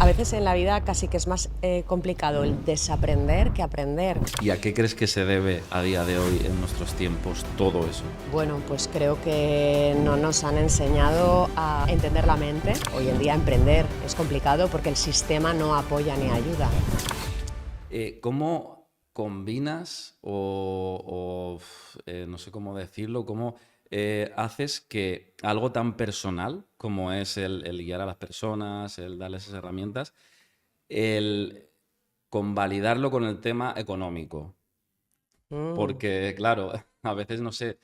A veces en la vida casi que es más complicado el desaprender que aprender. ¿Y a qué crees que se debe a día de hoy, en nuestros tiempos, todo eso? Bueno, pues creo que no nos han enseñado a entender la mente. Hoy en día emprender es complicado porque el sistema no apoya ni ayuda. ¿Cómo combinas no sé cómo decirlo, cómo haces que algo tan personal como es el guiar a las personas, el darles esas herramientas, el convalidarlo con el tema económico? Mm. Porque, claro, a veces, no sé,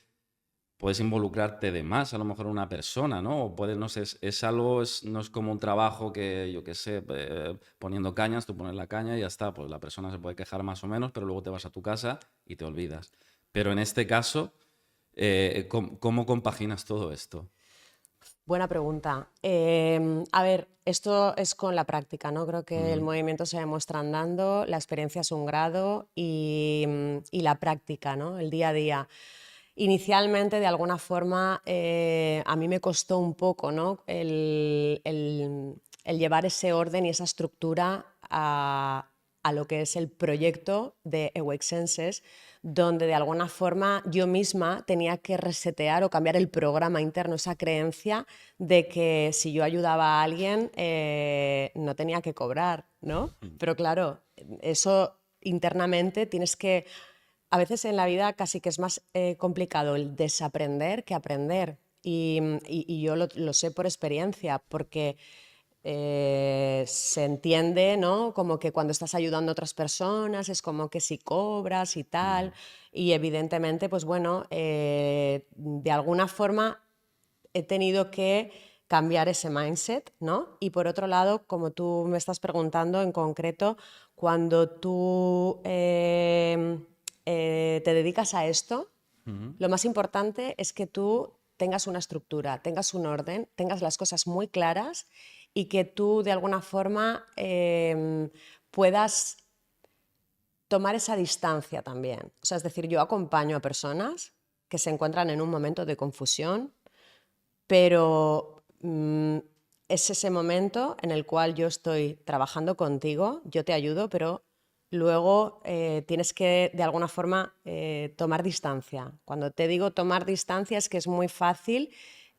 puedes involucrarte de más, a lo mejor en una persona, ¿no? O puedes, no sé, es algo, no es como un trabajo que, yo qué sé, poniendo cañas, tú pones la caña y ya está, pues la persona se puede quejar más o menos, pero luego te vas a tu casa y te olvidas. Pero en este caso, ¿cómo compaginas todo esto? Buena pregunta. A ver, esto es con la práctica, ¿no? Creo que el Ujú, movimiento se demuestra andando, la experiencia es un grado y la práctica, ¿no? El día a día. Inicialmente, de alguna forma, a mí me costó un poco, ¿no? El llevar ese orden y esa estructura a lo que es el proyecto de Awake Senses, donde de alguna forma yo misma tenía que resetear o cambiar el programa interno, esa creencia de que si yo ayudaba a alguien no tenía que cobrar, ¿no? ujú. Pero claro, eso internamente tienes que... A veces en la vida casi que es más complicado el desaprender que aprender. Y yo lo sé por experiencia, porque se entiende, ¿no? Como que cuando estás ayudando a otras personas es como que si cobras y tal. Ujú. Y evidentemente, pues bueno, de alguna forma he tenido que cambiar ese mindset, ¿no? Y por otro lado, como tú me estás preguntando en concreto, cuando tú te dedicas a esto, Ujú. lo más importante es que tú tengas una estructura, tengas un orden, tengas las cosas muy claras y que tú de alguna forma puedas tomar esa distancia también. O sea, es decir, yo acompaño a personas que se encuentran en un momento de confusión, pero es ese momento en el cual yo estoy trabajando contigo, yo te ayudo, pero luego tienes que de alguna forma tomar distancia. Cuando te digo tomar distancia es que es muy fácil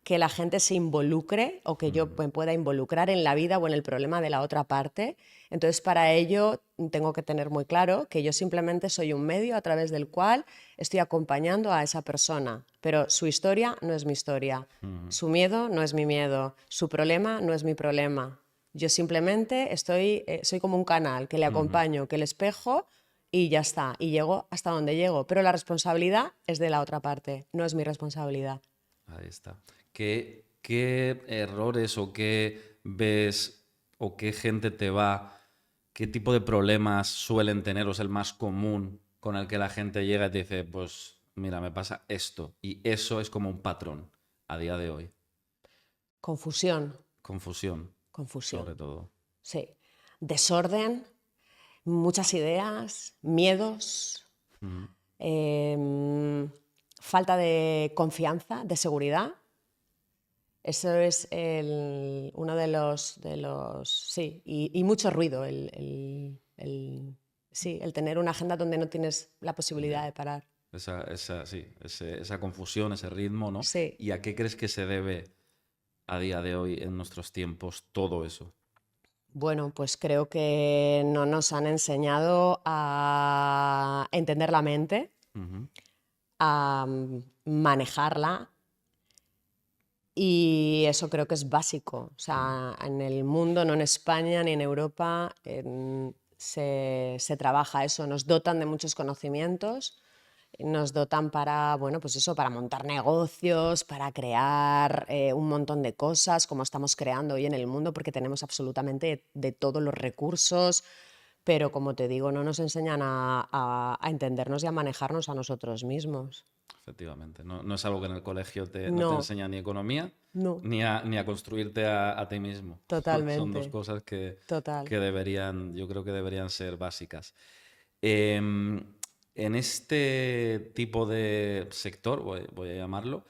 que la gente se involucre o que yo Ujú. me pueda involucrar en la vida o en el problema de la otra parte. Entonces, para ello tengo que tener muy claro que yo simplemente soy un medio a través del cual estoy acompañando a esa persona, pero su historia no es mi historia, Ujú. su miedo no es mi miedo, su problema no es mi problema. Yo simplemente soy como un canal que le Ujú. acompaño, que le espejo y ya está, y llego hasta donde llego, pero la responsabilidad es de la otra parte, no es mi responsabilidad. Ahí está. ¿Qué errores o qué ves o qué gente te va, qué tipo de problemas suelen tener o es el más común con el que la gente llega y te dice, pues mira, me pasa esto? Y eso es como un patrón a día de hoy. Confusión, Confusión, confusión, sobre todo. sí. Desorden, muchas ideas, miedos, Ujú. em, falta de confianza, de seguridad. Eso es uno sí, y mucho ruido, sí, el tener una agenda donde no tienes la posibilidad Ya. de parar. Sí, esa confusión, ese ritmo, ¿no? Sí, ¿Y a qué crees que se debe a día de hoy, en nuestros tiempos, todo eso? bueno, pues creo que no nos han enseñado a entender la mente, Ujú. a manejarla. Y eso creo que es básico. O Mm. sea, en el mundo, no en España ni en Europa, se trabaja eso. Nos dotan de muchos conocimientos, nos dotan para, bueno, pues eso, para montar negocios, para crear un montón de cosas, como estamos creando hoy en el mundo, porque tenemos absolutamente de todos los recursos. Pero como te digo, no nos enseñan a entendernos y a manejarnos a nosotros mismos. Efectivamente. No es algo que en el colegio no te No, enseña ni economía no, ni a construirte a ti mismo. Son dos totalmente, cosas total. que deberían, yo creo que deberían ser básicas. Em, en este tipo de sector, voy a llamarlo,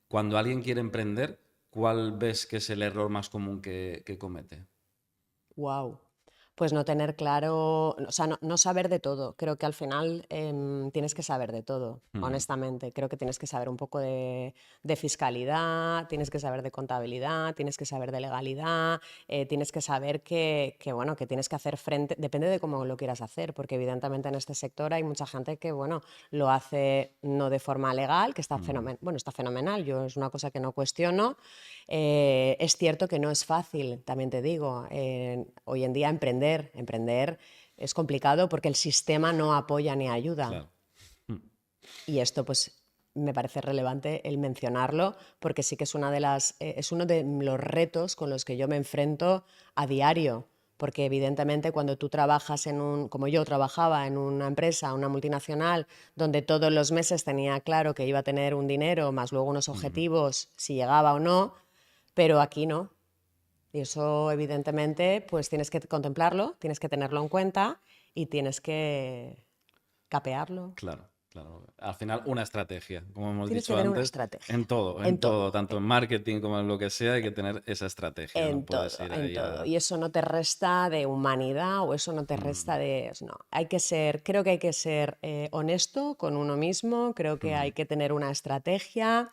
cuando alguien quiere emprender, ¿cuál ves que es el error más común que comete? Wow. pues no tener claro, o sea, no saber de todo. Creo que al final tienes que saber de todo, Ujú. honestamente. Creo que tienes que saber un poco de fiscalidad, tienes que saber de contabilidad, tienes que saber de legalidad, tienes que saber bueno, que tienes que hacer frente, depende de cómo lo quieras hacer, porque evidentemente en este sector hay mucha gente que, bueno, lo hace no de forma legal, que está Ujú. bueno, está fenomenal, yo es una cosa que no cuestiono. Es cierto que no es fácil, también te digo. Hoy en día emprender es complicado porque el sistema no apoya ni ayuda. Claro. Mm. Y esto, pues, me parece relevante el mencionarlo porque sí que es es uno de los retos con los que yo me enfrento a diario. Porque evidentemente cuando tú trabajas como yo trabajaba en una empresa, una multinacional, donde todos los meses tenía claro que iba a tener un dinero, más luego unos Ujú. objetivos, si llegaba o no, pero aquí no. Y eso, evidentemente, pues tienes que contemplarlo, tienes que tenerlo en cuenta y tienes que capearlo. Claro, claro. Al final, una estrategia, como hemos Tienes que dicho tener una antes, estrategia. en En todo, todo, tanto en marketing como en lo que sea, hay que tener esa estrategia, no en puedes todo, ir en ahí todo. a... Y eso no te resta de humanidad o eso no te Mm. resta de... No, creo que hay que ser honesto con uno mismo, creo que Ujú. hay que tener una estrategia.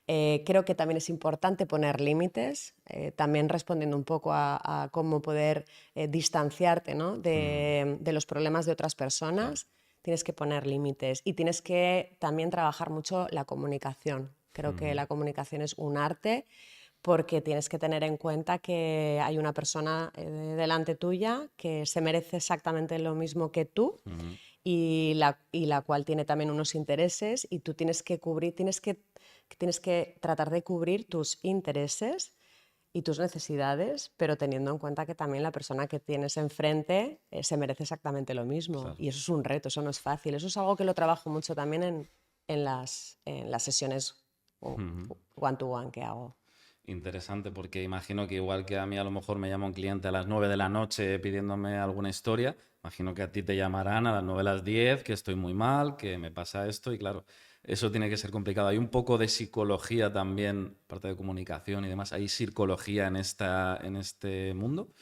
Creo que también es importante poner límites, también respondiendo un poco a cómo poder distanciarte, ¿no? Mm. de los problemas de otras Claro. personas. Tienes que poner límites y tienes que también trabajar mucho la comunicación. Creo que Ujú. la comunicación es un arte porque tienes que tener en cuenta que hay una persona delante tuya que se merece exactamente lo mismo que tú Ujú. y la cual tiene también unos intereses y tú tienes que tienes que tratar de cubrir tus intereses y tus necesidades, pero teniendo en cuenta que también la persona que tienes enfrente se merece exactamente lo mismo. Claro. Y eso es un reto, eso no es fácil. Eso es algo que lo trabajo mucho también en las sesiones Ujú. one to one que hago. Interesante, porque imagino que igual que a mí a lo mejor me llama un cliente a las 9 de la noche pidiéndome alguna historia, imagino que a ti te llamarán a las 9 de las 10 que estoy muy mal, que me pasa esto y claro, eso tiene que ser complicado. Hay un poco de psicología también, parte de comunicación y demás. ¿Hay psicología en este mundo?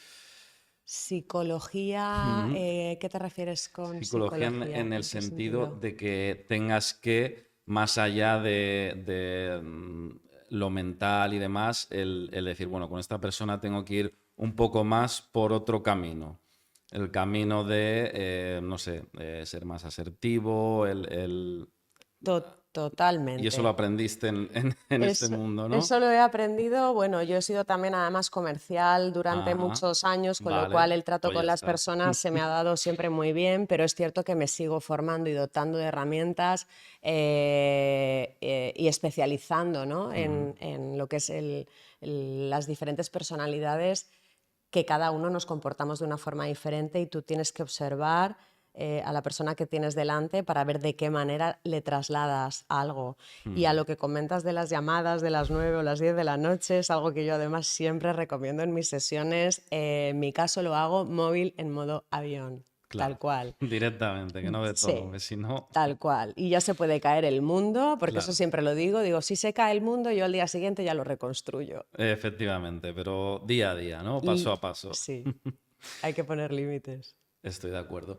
Psicología, Ujú. ¿qué te refieres con Psicología psicología? en el ¿En qué sentido sentido? de que tengas que, más allá lo mental y demás, el decir, bueno, con esta persona tengo que ir un poco más por otro camino. El camino de, no sé, ser más asertivo, y eso lo Totalmente. aprendiste en este mundo, ¿no? Eso lo he aprendido, bueno, yo he sido también además comercial durante Ajá, muchos años, con lo vale, cual el trato pues ya con las está. personas se me ha dado siempre muy bien, pero es cierto que me sigo formando y dotando de herramientas y especializando, ¿no? Ujú. en lo que es las diferentes personalidades que cada uno nos comportamos de una forma diferente y tú tienes que observar a la persona que tienes delante para ver de qué manera le trasladas algo. Y a Ujú. lo que comentas de las llamadas de las 9 o las 10 de la noche, es algo que yo además siempre recomiendo en mis sesiones. En mi caso lo hago móvil en modo avión, tal Claro, cual. directamente, que no de todo, Sí, porque si no, tal cual. Y ya se puede caer el mundo, porque eso claro. siempre lo digo, si se cae el mundo, yo al día siguiente ya lo reconstruyo. Efectivamente, pero día a día, ¿no? Paso L- a paso. sí, hay que poner límites. Estoy de acuerdo.